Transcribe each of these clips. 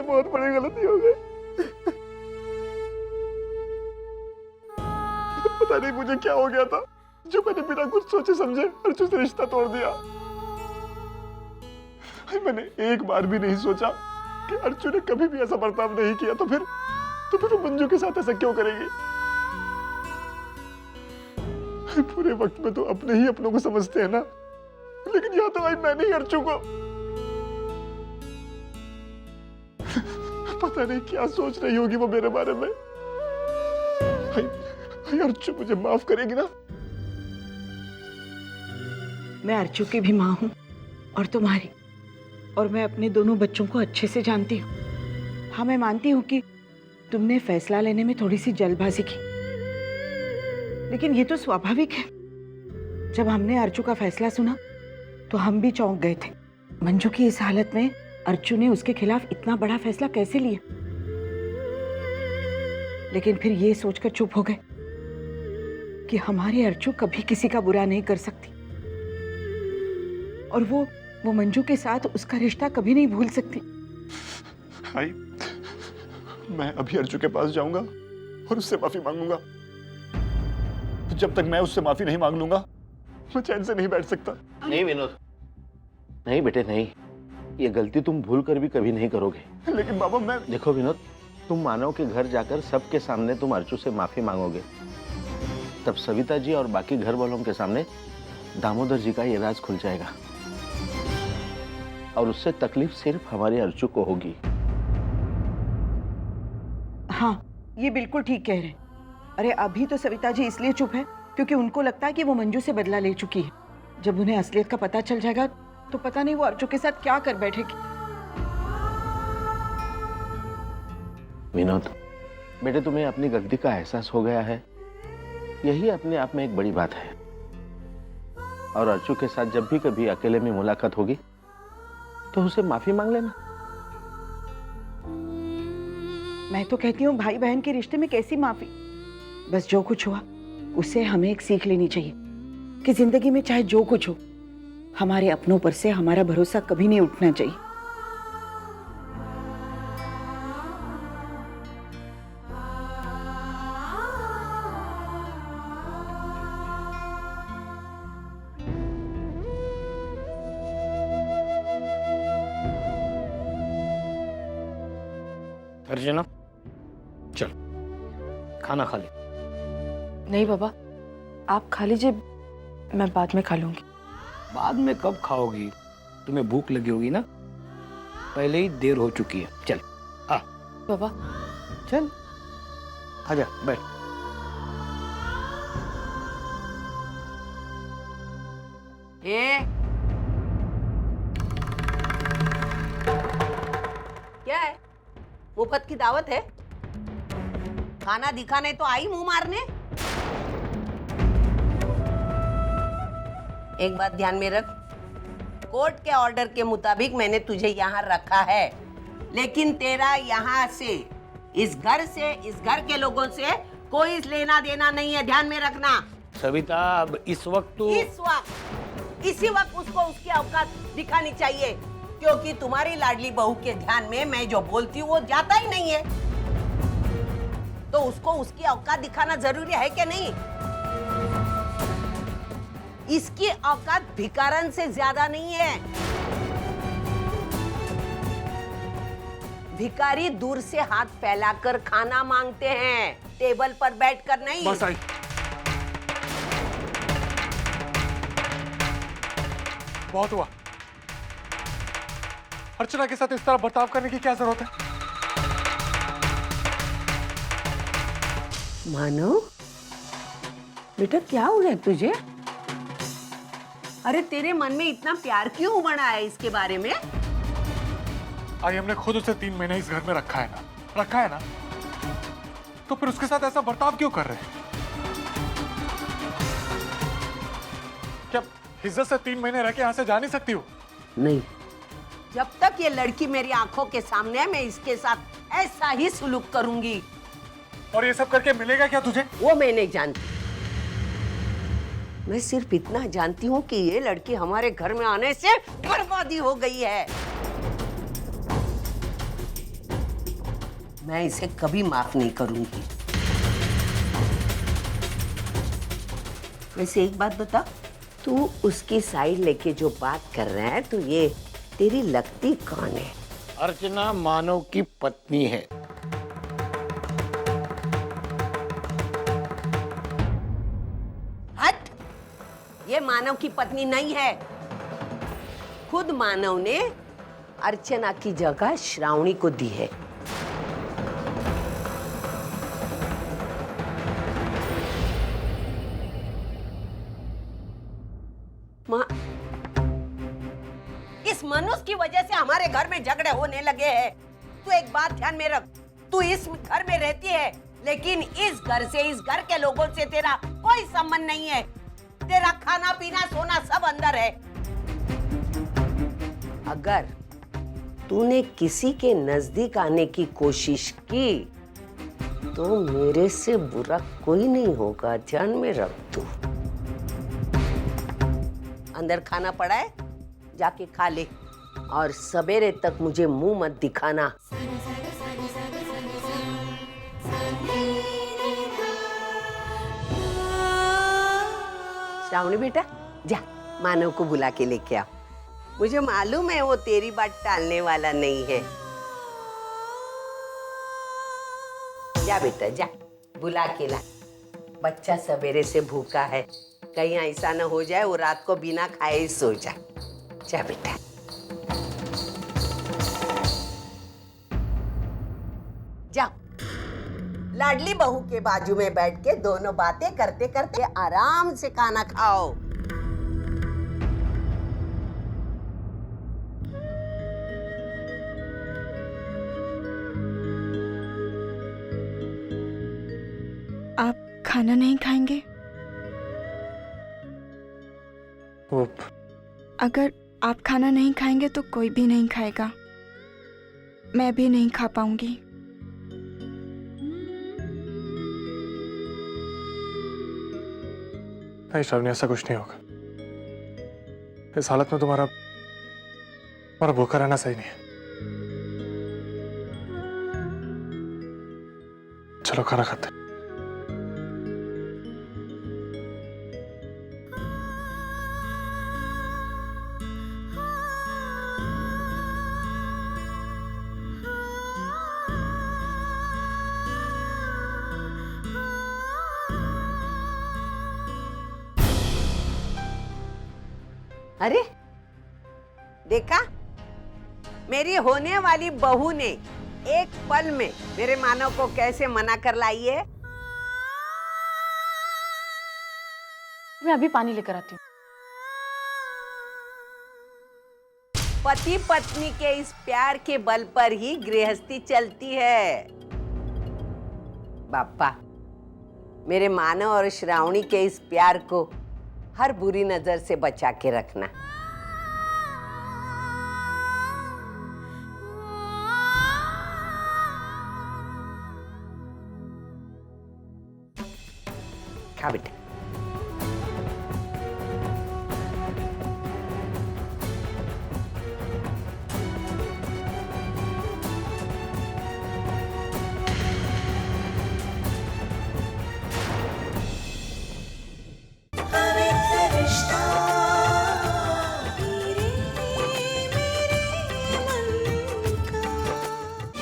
मुझसे बहुत बड़ी गलती हो गई। पता नहीं मुझे क्या हो गया था जो मैंने बिना कुछ सोचे समझे अर्जुन से रिश्ता तोड़ दिया। मैंने एक बार भी नहीं सोचा कि अर्जुन ने कभी भी ऐसा बर्ताव नहीं किया, तो फिर वो मंजू के साथ ऐसा क्यों करेगी। पूरे वक्त में तो अपने ही अपनों को समझते हैं ना, लेकिन यहाँ तो भाई मैंने ही अर्जुन को पता नहीं क्या सोच रही होगी वो मेरे बारे में। अर्जुन मुझे माफ करेगी ना? मैं अर्जुन की भी माँ हूँ और तुम्हारी, और मैं अपने दोनों बच्चों को अच्छे से जानती हूँ। हाँ, मैं मानती हूँ कि तुमने फैसला लेने में थोड़ी सी जल्दबाजी की, लेकिन ये तो स्वाभाविक है। जब हमने अर्जुन का फैसला सुना तो हम भी चौंक गए थे। मंजू की इस हालत में अर्जुन ने उसके खिलाफ इतना बड़ा फैसला कैसे लिया? लेकिन फिर ये सोचकर चुप हो गए कि हमारे अर्जुन कभी किसी का बुरा नहीं कर सकती, और वो मंजू के साथ उसका रिश्ता कभी नहीं भूल सकती। भाई, मैं अभी अर्जुन के पास जाऊंगा और उससे माफी मांगूंगा। जब तक मैं उससे माफी नहीं मांग लूंगा मैं चैन से नहीं बैठ सकता। नहीं विनोद, नहीं बेटे नहीं, ये गलती तुम भूल कर भी कभी नहीं करोगे। लेकिन बाबा मैं देखो विनोद, तुम मानव के घर जाकर सबके सामने तुम अर्जुन से माफी मांगोगे, तब सविता जी और बाकी घर वालों के सामने दामोदर जी का ये राज खुल जाएगा, और उससे तकलीफ सिर्फ हमारे अर्जुन को होगी। हाँ, ये बिल्कुल ठीक कह रहे हैं। अरे अभी तो सविता जी इसलिए चुप है क्योंकि उनको लगता है कि वो मंजू से बदला ले चुकी है। जब उन्हें असलियत का पता चल जाएगा तो पता नहीं वो अर्जुन के साथ क्या कर बैठेगी। विनोद बेटे, तुम्हें अपनी गलती का एहसास हो गया है, यही अपने आप में एक बड़ी बात है। और अर्जुन के साथ जब भी कभी अकेले में मुलाकात होगी तो उसे माफी मांग लेना। मैं तो कहती हूँ भाई बहन के रिश्ते में कैसी माफी। बस जो कुछ हुआ उससे हमें एक सीख लेनी चाहिए कि जिंदगी में चाहे जो कुछ हो, हमारे अपनों पर से हमारा भरोसा कभी नहीं उठना चाहिए। अर्जुना चल खाना खा ले। नहीं बाबा, आप खा लीजिए, मैं बाद में खा लूंगी। बाद में कब खाओगी? तुम्हें भूख लगी होगी ना, पहले ही देर हो चुकी है। चल आ बाबा चल, आजा बैठ। क्या है? मुफ्त की दावत है? खाना दिखाने तो आई मुंह मारने? एक बात ध्यान में रख, कोर्ट के ऑर्डर के मुताबिक मैंने तुझे यहाँ रखा है, लेकिन तेरा यहाँ से, इस घर के लोगों से कोई लेना देना नहीं है, ध्यान में रखना। सविता, अब इस वक्त इसी वक्त उसको उसकी औकात दिखानी चाहिए, क्योंकि तुम्हारी लाडली बहू के ध्यान में मैं जो बोलती हूँ वो जाता ही नहीं है, तो उसको उसकी औकात दिखाना जरूरी है कि नहीं? इसकी औकात भिखारन से ज्यादा नहीं है। भिखारी दूर से हाथ फैलाकर खाना मांगते हैं, टेबल पर बैठकर नहीं। बस आई। बहुत हुआ। अर्चना के साथ इस तरह बर्ताव करने की क्या जरूरत है? मानो बेटा, क्या हो गया तुझे? अरे तेरे मन में इतना प्यार क्यों उमड़ा है इसके बारे में? आई हमने खुद उसे 3 महीने इस घर में रखा है ना, तो फिर उसके साथ ऐसा बर्ताव क्यों कर रहे हैं? क्या इज्जत से 3 महीने रह के यहाँ से जा नहीं सकती हो? नहीं, जब तक ये लड़की मेरी आंखों के सामने है मैं इसके साथ ऐसा ही सुलूक करूंगी। और ये सब करके मिलेगा क्या तुझे? वो मैं नहीं जानती, मैं सिर्फ इतना जानती हूँ कि ये लड़की हमारे घर में आने से बर्बादी हो गई है। मैं इसे कभी माफ नहीं करूंगी। वैसे एक बात बता, तू उसकी साइड लेके जो बात कर रहा है, तो ये तेरी लगती कौन है? अर्चना मानव की पत्नी है। हट! ये मानव की पत्नी नहीं है। खुद मानव ने अर्चना की जगह श्रावणी को दी है। इस मनुष्य की वजह से हमारे घर में झगड़े होने लगे हैं। तू एक बात ध्यान में रख, तू इस घर में रहती है, लेकिन इस घर से, इस घर के लोगों से तेरा कोई संबंध नहीं है। तेरा खाना पीना सोना सब अंदर है। अगर तूने किसी के नजदीक आने की कोशिश की तो मेरे से बुरा कोई नहीं होगा, ध्यान में रख तू। अंदर खाना पड़ा है, जाके खा ले और सवेरे तक मुझे मुंह मत दिखाना। श्रावणी बेटा, जा मानव को बुला के लेके आओ। मुझे मालूम है वो तेरी बात टालने वाला नहीं है। जा बेटा जा, बुला के ला। बच्चा सवेरे से भूखा है, कहीं ऐसा न हो जाए वो रात को बिना खाए ही सो जाए। जा बेटा। जाओ, लाडली बहू के बाजू में बैठ के दोनों बातें करते करते आराम से खाना खाओ। आप खाना नहीं खाएंगे? अगर आप खाना नहीं खाएंगे तो कोई भी नहीं खाएगा। मैं भी नहीं खा पाऊंगी। नहीं श्रावणी, ऐसा कुछ नहीं होगा। इस हालत में तुम्हारा भूखा रहना सही नहीं है। चलो खाना खाते हैं। अरे देखा, मेरी होने वाली बहू ने एक पल में मेरे मानव को कैसे मना कर लाई है। मैं अभी पानी लेकर आती हूँ। पति पत्नी के इस प्यार के बल पर ही गृहस्थी चलती है। बापा, मेरे मानव और श्रावणी के इस प्यार को हर बुरी नजर से बचा के रखना। खा बेटा।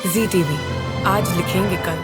ZTV, आज लिखेंगे कल।